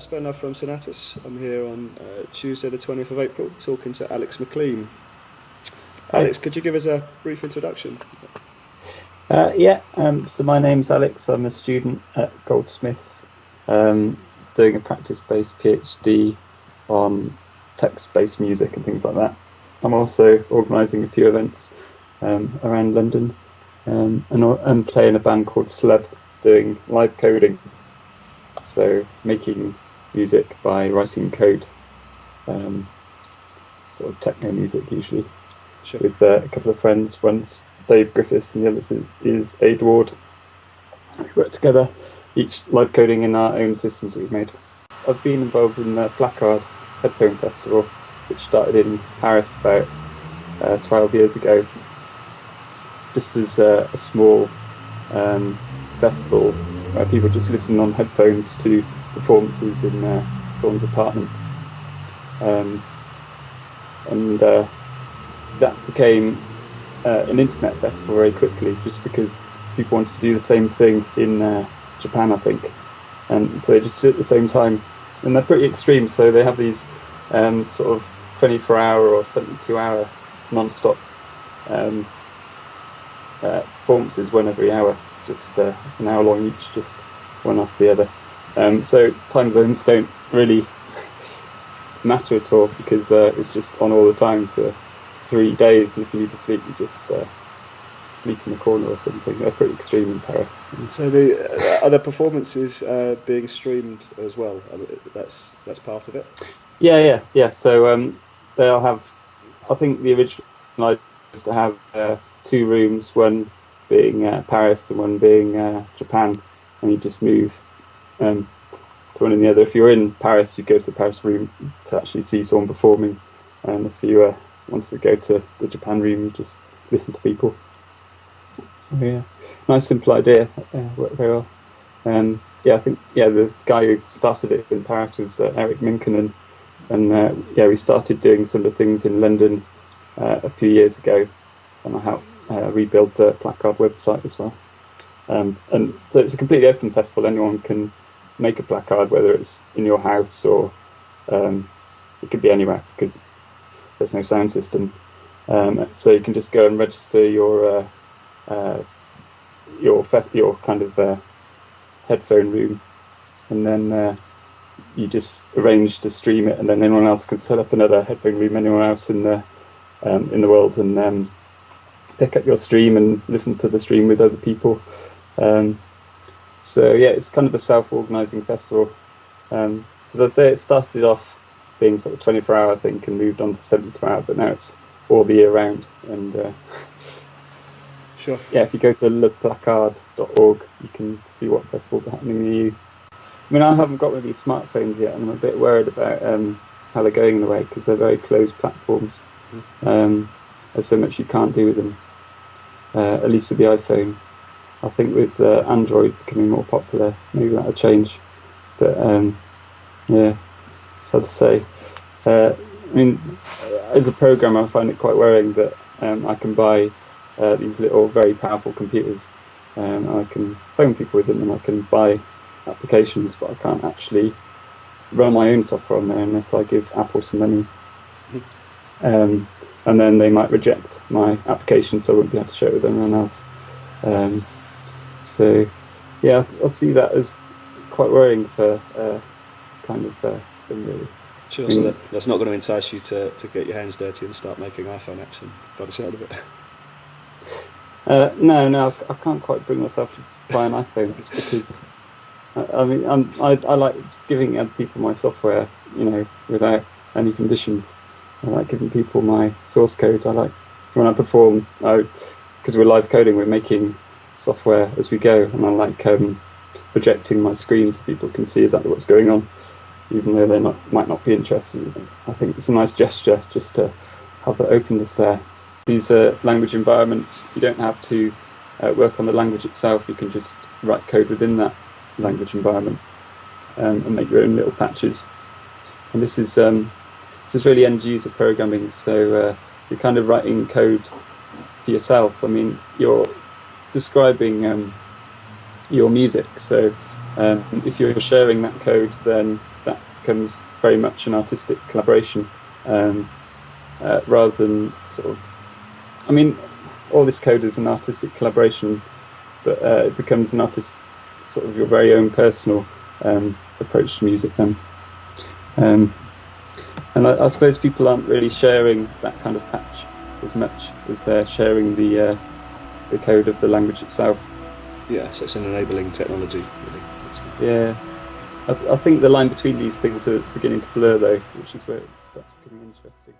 Spenner from Sonatus. I'm here on Tuesday the 20th of April talking to Alex McLean. Alex, could you give us a brief introduction? So my name's Alex. I'm a student at Goldsmiths, doing a practice-based PhD on text-based music and things like that. I'm also organising a few events around London, and play in a band called Sleb, doing live coding. So making music by writing code, sort of techno music usually. Sure. With a couple of friends. One's Dave Griffiths and the other is Aid Ward. We work together, each live coding in our own systems we've made. I've been involved in the Placard Headphone Festival, which started in Paris about 12 years ago, just as a small festival where people just listen on headphones to performances in someone's apartment. That became an internet festival very quickly, just because people wanted to do the same thing in Japan, I think. And so they just did it at the same time. And they're pretty extreme, so they have these sort of 24-hour or 72-hour non-stop performances, one every hour, just an hour long each, just one after the other. So time zones don't really matter at all, because it's just on all the time for 3 days. If you need to sleep, you just sleep in the corner or something. They're pretty extreme in Paris. So are the performances being streamed as well? That's part of it? Yeah. So they'll have, I think the original idea was to have 2 rooms, one being Paris and one being Japan, and you just move to one and the other. If you're in Paris, you go to the Paris room to actually see someone performing, and if you wanted to go to the Japan room, you just listen to people. So yeah, nice simple idea, worked very well. I think the guy who started it in Paris was Eric Minkonen, and we started doing similar things in London a few years ago, and I helped rebuild the Placard website as well. And so it's a completely open festival. Anyone can make a placard, whether it's in your house or it could be anywhere, because there's no sound system. So you can just go and register your kind of headphone room, and then you just arrange to stream it, and then anyone else can set up another headphone room anywhere else in the world, and pick up your stream and listen to the stream with other people. So yeah, it's kind of a self-organising festival. So as I say, it started off being sort of 24-hour, I think, and moved on to 72-hour, but now it's all the year round. And sure. Yeah, if you go to leplacard.org, you can see what festivals are happening near you. I mean, I haven't got really smartphones yet, and I'm a bit worried about how they're going in the way, because they're very closed platforms. There's so much you can't do with them, at least with the iPhone. I think with Android becoming more popular, maybe that'll change. But yeah, it's hard to say. I mean, as a programmer, I find it quite worrying that I can buy these little, very powerful computers, and I can phone people with them, and I can buy applications, but I can't actually run my own software on there unless I give Apple some money. And then they might reject my application, so I won't be able to share it with anyone else. So yeah, I see that as quite worrying for this kind of thing, really. Sure, so that's not going to entice you to get your hands dirty and start making iPhone apps, and by the sound of it. No, I can't quite bring myself to buy an iPhone, just because I like giving other people my software, without any conditions. I like giving people my source code. I like, when I perform, because we're live coding, we're making software as we go, and I like projecting my screen so people can see exactly what's going on, even though they might not be interested. I think it's a nice gesture just to have the openness there. These language environments, you don't have to work on the language itself. You can just write code within that language environment and make your own little patches. And this is really end-user programming, so you're kind of writing code for yourself. I mean, you're describing your music, so if you're sharing that code, then that becomes very much an artistic collaboration, rather than sort of. I mean, all this code is an artistic collaboration, but it becomes an artist, sort of your very own personal approach to music then. And I suppose people aren't really sharing that kind of patch as much as they're sharing the code of the language itself. Yeah, so it's an enabling technology, really. Yeah, I think the line between these things are beginning to blur though, which is where it starts becoming interesting.